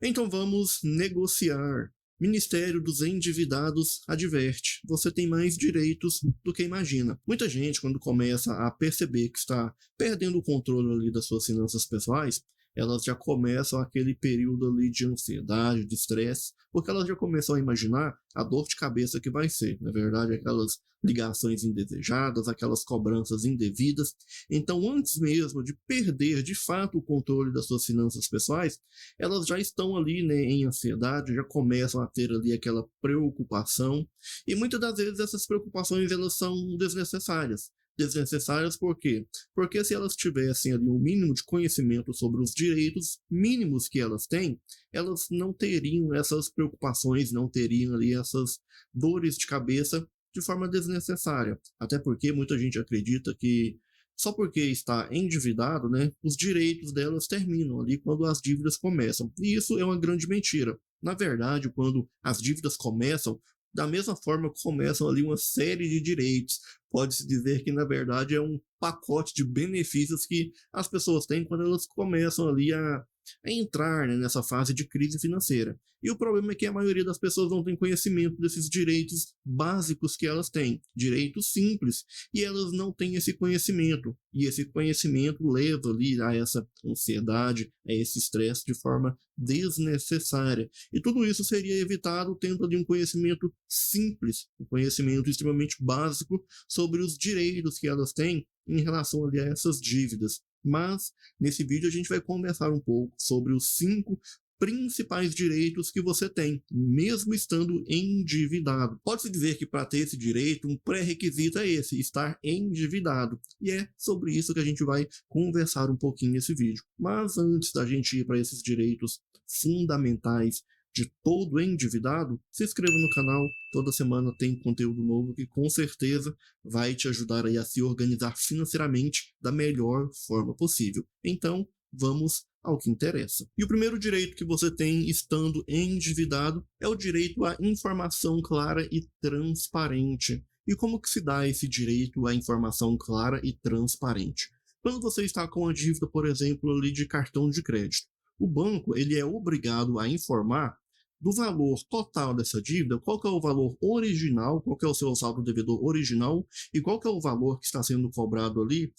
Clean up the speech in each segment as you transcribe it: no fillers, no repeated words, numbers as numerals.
Então vamos negociar. Ministério dos Endividados adverte: você tem mais direitos do que imagina. Muita gente, quando começa a perceber que está perdendo o controle ali das suas finanças pessoais, elas já começam aquele período ali de ansiedade, de estresse, porque elas já começam a imaginar a dor de cabeça que vai ser. Na verdade, aquelas ligações indesejadas, aquelas cobranças indevidas. Então, antes mesmo de perder de fato o controle das suas finanças pessoais, elas já estão ali, né, em ansiedade, já começam a ter ali aquela preocupação, e muitas das vezes essas preocupações elas são desnecessárias. Desnecessárias por quê? Porque se elas tivessem ali um mínimo de conhecimento sobre os direitos mínimos que elas têm, elas não teriam essas preocupações, não teriam ali essas dores de cabeça de forma desnecessária. Até porque muita gente acredita que só porque está endividado, né, os direitos delas terminam ali quando as dívidas começam. E isso é uma grande mentira. Na verdade, quando as dívidas começam, da mesma forma começam ali uma série de direitos. Pode-se dizer que, na verdade, é um pacote de benefícios que as pessoas têm quando elas começam ali a entrar, né, nessa fase de crise financeira. E o problema é que a maioria das pessoas não tem conhecimento desses direitos básicos que elas têm, direitos simples, e elas não têm esse conhecimento. E esse conhecimento leva ali a essa ansiedade, a esse estresse de forma desnecessária. E tudo isso seria evitado tendo ali um conhecimento simples, um conhecimento extremamente básico sobre os direitos que elas têm em relação ali a essas dívidas. Mas nesse vídeo a gente vai conversar um pouco sobre os 5 principais direitos que você tem, mesmo estando endividado. Pode-se dizer que para ter esse direito, um pré-requisito é esse, estar endividado. E é sobre isso que a gente vai conversar um pouquinho nesse vídeo. Mas antes da gente ir para esses direitos fundamentais de todo endividado, se inscreva no canal, toda semana tem conteúdo novo que com certeza vai te ajudar aí a se organizar financeiramente da melhor forma possível. Então, vamos ao que interessa. E o primeiro direito que você tem estando endividado é o direito à informação clara e transparente. E como que se dá esse direito à informação clara e transparente? Quando você está com a dívida, por exemplo, ali de cartão de crédito, o banco ele é obrigado a informar do valor total dessa dívida, qual que é o valor original, qual que é o seu saldo devedor original e qual que é o valor que está sendo cobrado ali,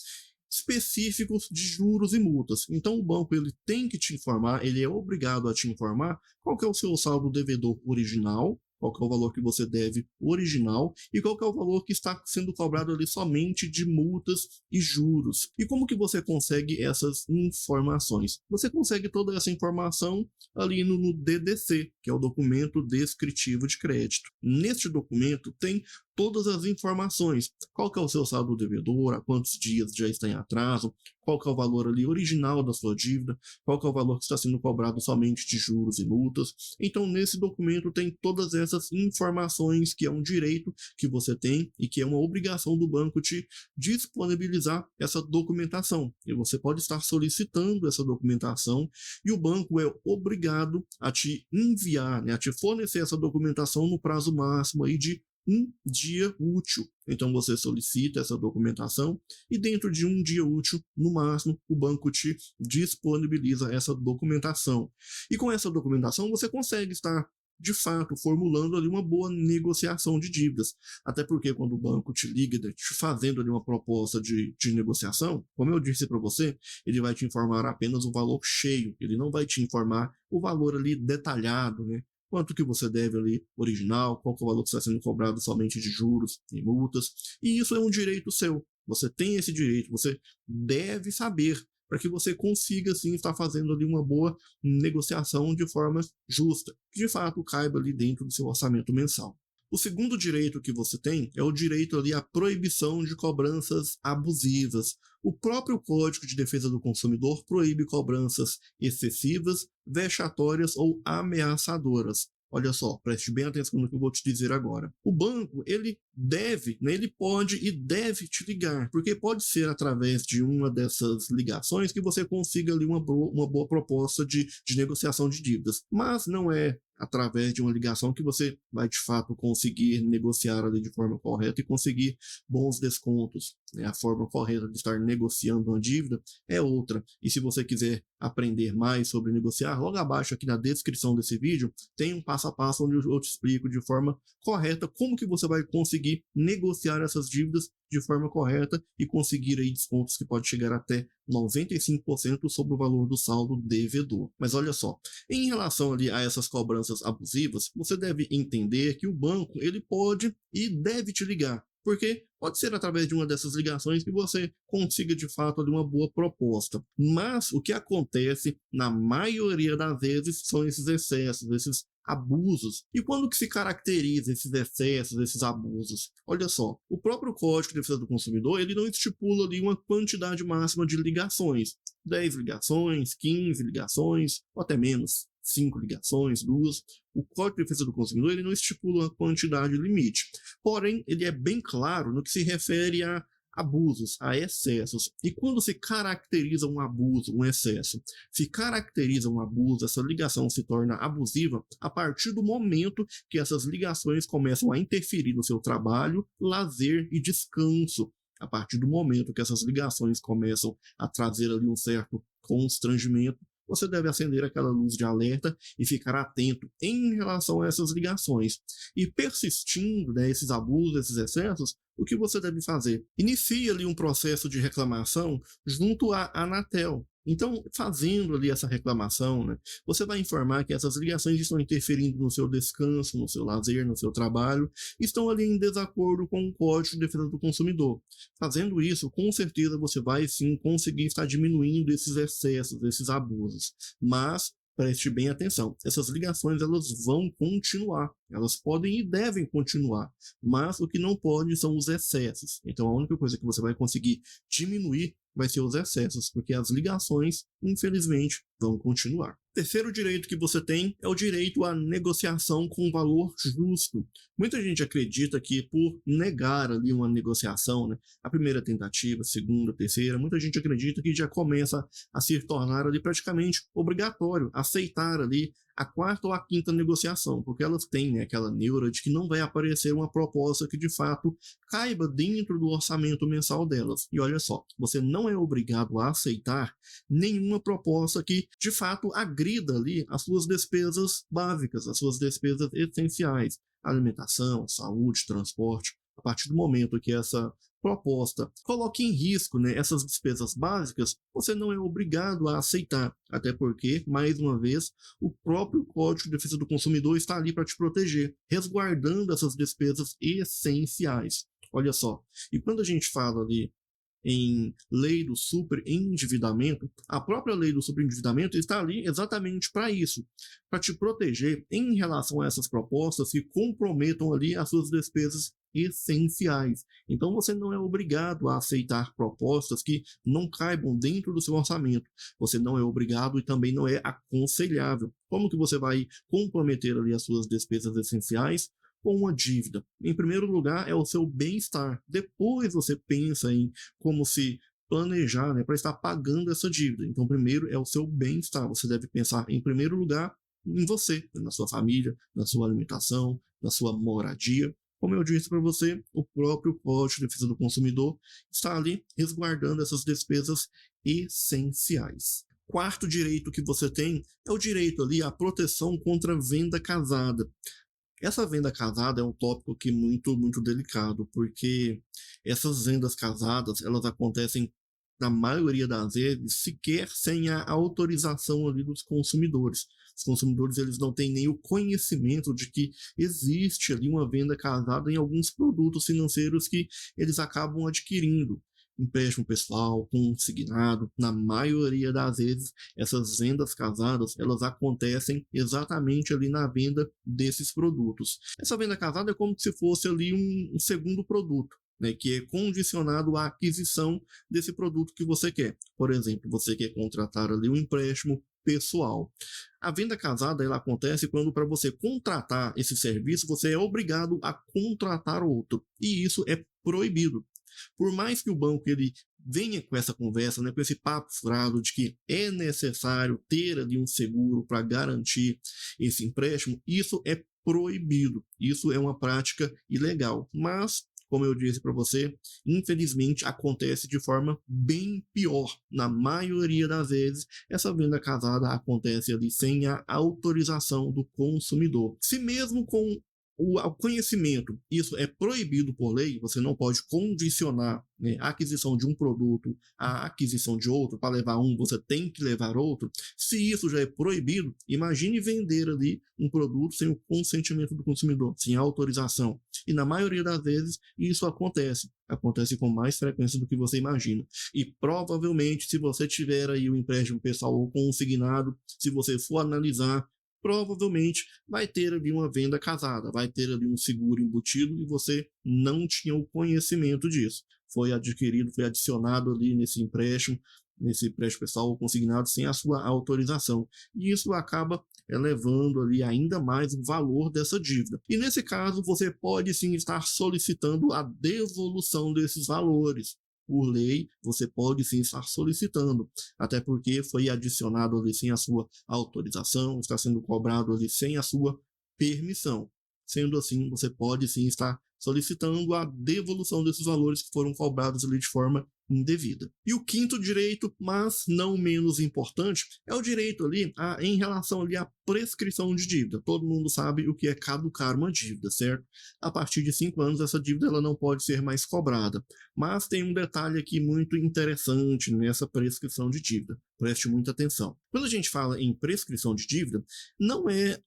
específicos de juros e multas. Então o banco ele tem que te informar, ele é obrigado a te informar qual que é o seu saldo devedor original, qual que é o valor que você deve original e qual que é o valor que está sendo cobrado ali somente de multas e juros. E como que você consegue essas informações? Você consegue toda essa informação ali no DDC, que é o documento descritivo de crédito. Neste documento tem todas as informações. Qual que é o seu saldo devedor, há quantos dias já está em atraso, qual que é o valor ali original da sua dívida, qual que é o valor que está sendo cobrado somente de juros e multas. Então, nesse documento tem todas essas informações que é um direito que você tem e que é uma obrigação do banco te disponibilizar essa documentação. E você pode estar solicitando essa documentação e o banco é obrigado a te enviar, né, a te fornecer essa documentação no prazo máximo aí de um dia útil. Então você solicita essa documentação e dentro de um dia útil, no máximo, o banco te disponibiliza essa documentação. E com essa documentação você consegue estar de fato formulando ali uma boa negociação de dívidas. Até porque quando o banco te liga, te fazendo ali uma proposta de negociação, como eu disse para você, ele vai te informar apenas o valor cheio, ele não vai te informar o valor ali detalhado, né? Quanto que você deve ali original, qual que é o valor que está sendo cobrado somente de juros e multas. E isso é um direito seu. Você tem esse direito, você deve saber para que você consiga, sim, estar fazendo ali uma boa negociação de forma justa, que de fato caiba ali dentro do seu orçamento mensal. O segundo direito que você tem é o direito ali à proibição de cobranças abusivas. O próprio Código de Defesa do Consumidor proíbe cobranças excessivas, vexatórias ou ameaçadoras. Olha só, preste bem atenção no que eu vou te dizer agora. O banco, ele deve, né, ele pode e deve te ligar, porque pode ser através de uma dessas ligações que você consiga ali uma boa proposta de negociação de dívidas. Mas não é através de uma ligação que você vai de fato conseguir negociar ali de forma correta e conseguir bons descontos. A forma correta de estar negociando uma dívida é outra. E se você quiser aprender mais sobre negociar, logo abaixo aqui na descrição desse vídeo tem um passo a passo onde eu te explico de forma correta como que você vai conseguir negociar essas dívidas de forma correta e conseguir aí descontos que pode chegar até 95% sobre o valor do saldo devedor. Mas olha só, em relação ali a essas cobranças abusivas, você deve entender que o banco ele pode e deve te ligar, porque pode ser através de uma dessas ligações que você consiga de fato ali uma boa proposta. Mas o que acontece na maioria das vezes são esses excessos, esses abusos. E quando que se caracteriza esses excessos, esses abusos? Olha só, o próprio Código de Defesa do Consumidor, ele não estipula ali uma quantidade máxima de ligações. 10 ligações, 15 ligações, ou até menos, 5 ligações, 2. O Código de Defesa do Consumidor ele não estipula uma quantidade limite. Porém, ele é bem claro no que se refere a abusos, a excessos. E quando se caracteriza um abuso, um excesso, se caracteriza um abuso, essa ligação se torna abusiva a partir do momento que essas ligações começam a interferir no seu trabalho, lazer e descanso. A partir do momento que essas ligações começam a trazer ali um certo constrangimento, você deve acender aquela luz de alerta e ficar atento em relação a essas ligações. E persistindo esses abusos, esses excessos, o que você deve fazer? Inicie ali um processo de reclamação junto à Anatel. Então, fazendo ali essa reclamação, você vai informar que essas ligações estão interferindo no seu descanso, no seu lazer, no seu trabalho, estão ali em desacordo com o Código de Defesa do Consumidor. Fazendo isso, com certeza você vai sim conseguir estar diminuindo esses excessos, esses abusos. Mas preste bem atenção, essas ligações elas vão continuar, elas podem e devem continuar, mas o que não pode são os excessos. Então a única coisa que você vai conseguir diminuir vai ser os excessos, porque as ligações, infelizmente, vão continuar. O terceiro direito que você tem é o direito à negociação com valor justo. Muita gente acredita que por negar ali uma negociação, a primeira tentativa, a segunda, a terceira, muita gente acredita que já começa a se tornar ali praticamente obrigatório aceitar ali a quarta ou a quinta negociação, porque elas têm aquela neura de que não vai aparecer uma proposta que de fato caiba dentro do orçamento mensal delas. E olha só, você não é obrigado a aceitar nenhuma proposta que de fato agrida ali as suas despesas básicas, as suas despesas essenciais, alimentação, saúde, transporte. A partir do momento que essa proposta coloque em risco essas despesas básicas, você não é obrigado a aceitar, até porque, mais uma vez, o próprio Código de Defesa do Consumidor está ali para te proteger, resguardando essas despesas essenciais. Olha só, e quando a gente fala ali em lei do superendividamento, a própria lei do superendividamento está ali exatamente para isso, para te proteger em relação a essas propostas que comprometam ali as suas despesas essenciais. Então você não é obrigado a aceitar propostas que não caibam dentro do seu orçamento. Você não é obrigado e também não é aconselhável. Como que você vai comprometer ali as suas despesas essenciais com uma dívida? Em primeiro lugar, é o seu bem-estar. Depois você pensa em como se planejar para estar pagando essa dívida. Então, primeiro é o seu bem-estar. Você deve pensar, em primeiro lugar, em você, na sua família, na sua alimentação, na sua moradia. Como eu disse para você, o próprio Código de Defesa do Consumidor está ali resguardando essas despesas essenciais. Quarto direito que você tem é o direito ali à proteção contra venda casada. Essa venda casada é um tópico que muito delicado, porque essas vendas casadas, elas acontecem na maioria das vezes sequer sem a autorização ali dos consumidores. Os consumidores eles não têm nem o conhecimento de que existe ali uma venda casada em alguns produtos financeiros que eles acabam adquirindo. Empréstimo pessoal, consignado, na maioria das vezes, essas vendas casadas, elas acontecem exatamente ali na venda desses produtos. Essa venda casada é como se fosse ali um segundo produto, que é condicionado à aquisição desse produto que você quer. Por exemplo, você quer contratar ali um empréstimo pessoal. A venda casada ela acontece quando, para você contratar esse serviço, você é obrigado a contratar outro. E isso é proibido. Por mais que o banco ele venha com essa conversa, né, com esse papo furado de que é necessário ter ali um seguro para garantir esse empréstimo, isso é proibido. Isso é uma prática ilegal. Mas, como eu disse para você, infelizmente acontece de forma bem pior. Na maioria das vezes, essa venda casada acontece ali sem a autorização do consumidor. Se mesmo com o conhecimento, isso é proibido por lei, você não pode condicionar, né, a aquisição de um produto à aquisição de outro, para levar um você tem que levar outro. Se isso já é proibido, imagine vender ali um produto sem o consentimento do consumidor, sem autorização. E na maioria das vezes isso acontece com mais frequência do que você imagina. E provavelmente, se você tiver aí o empréstimo pessoal ou consignado, se você for analisar, provavelmente vai ter ali uma venda casada, vai ter ali um seguro embutido e você não tinha o conhecimento disso. Foi adquirido, foi adicionado ali nesse empréstimo pessoal ou consignado sem a sua autorização. E isso acaba elevando ali ainda mais o valor dessa dívida. E nesse caso, você pode sim estar solicitando a devolução desses valores. Por lei, você pode sim estar solicitando, até porque foi adicionado ali sem a sua autorização, está sendo cobrado ali sem a sua permissão. Sendo assim, você pode sim estar solicitando a devolução desses valores que foram cobrados ali de forma indevida. E o quinto direito, mas não menos importante, é o direito ali em relação ali à prescrição de dívida. Todo mundo sabe o que é caducar uma dívida, certo? A partir de 5 anos, essa dívida ela não pode ser mais cobrada. Mas tem um detalhe aqui muito interessante nessa prescrição de dívida. Preste muita atenção. Quando a gente fala em prescrição de dívida, não é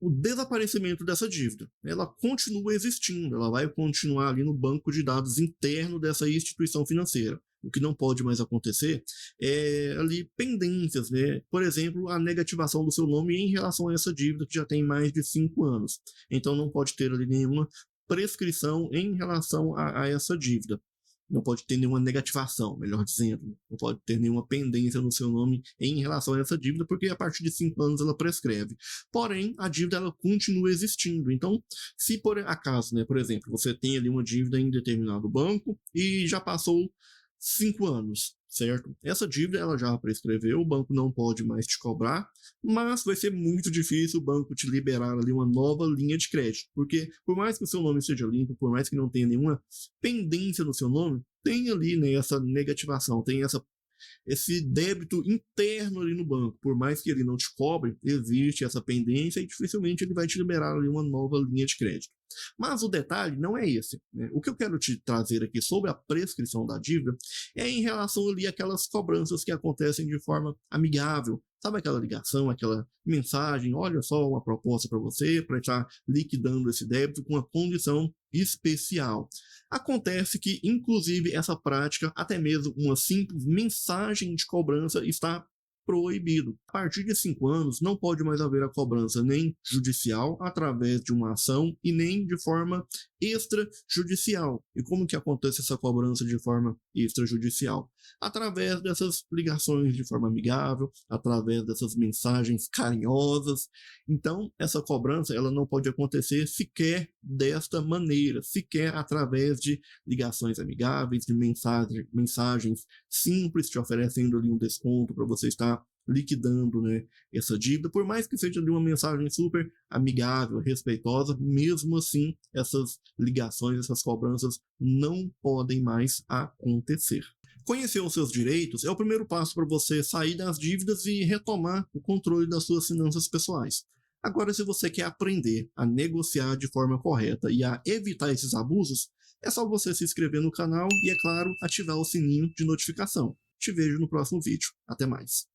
o desaparecimento dessa dívida. Ela continua existindo, ela vai continuar ali no banco de dados interno dessa instituição financeira. O que não pode mais acontecer é ali pendências, né? Por exemplo, a negativação do seu nome em relação a essa dívida que já tem mais de 5 anos. Então não pode ter ali nenhuma prescrição em relação a essa dívida. Não pode ter nenhuma negativação, melhor dizendo. Não pode ter nenhuma pendência no seu nome em relação a essa dívida, porque a partir de 5 anos ela prescreve. Porém, a dívida ela continua existindo. Então, se por acaso, né, por exemplo, você tem ali uma dívida em determinado banco e já passou 5 anos, certo? Essa dívida ela já prescreveu, o banco não pode mais te cobrar, mas vai ser muito difícil o banco te liberar ali uma nova linha de crédito, porque por mais que o seu nome seja limpo, por mais que não tenha nenhuma pendência no seu nome, tem ali, né, essa negativação, tem esse débito interno ali no banco. Por mais que ele não te cobre, existe essa pendência e dificilmente ele vai te liberar ali uma nova linha de crédito. Mas o detalhe não é esse, né? O que eu quero te trazer aqui sobre a prescrição da dívida é em relação ali àquelas cobranças que acontecem de forma amigável. Sabe aquela ligação, aquela mensagem, olha só uma proposta para você, para estar liquidando esse débito com uma condição especial. Acontece que, inclusive, essa prática, até mesmo uma simples mensagem de cobrança, está proibido. A partir de 5 anos, não pode mais haver a cobrança nem judicial, através de uma ação, e nem de forma extrajudicial. E como que acontece essa cobrança de forma extrajudicial? Através dessas ligações de forma amigável, através dessas mensagens carinhosas. Então, essa cobrança ela não pode acontecer sequer desta maneira, sequer através de ligações amigáveis, de mensagens simples, te oferecendo ali um desconto para você estar liquidando, né, essa dívida, por mais que seja de uma mensagem super amigável, respeitosa, mesmo assim, essas ligações, essas cobranças não podem mais acontecer. Conhecer os seus direitos é o primeiro passo para você sair das dívidas e retomar o controle das suas finanças pessoais. Agora, se você quer aprender a negociar de forma correta e a evitar esses abusos, é só você se inscrever no canal e, é claro, ativar o sininho de notificação. Te vejo no próximo vídeo. Até mais.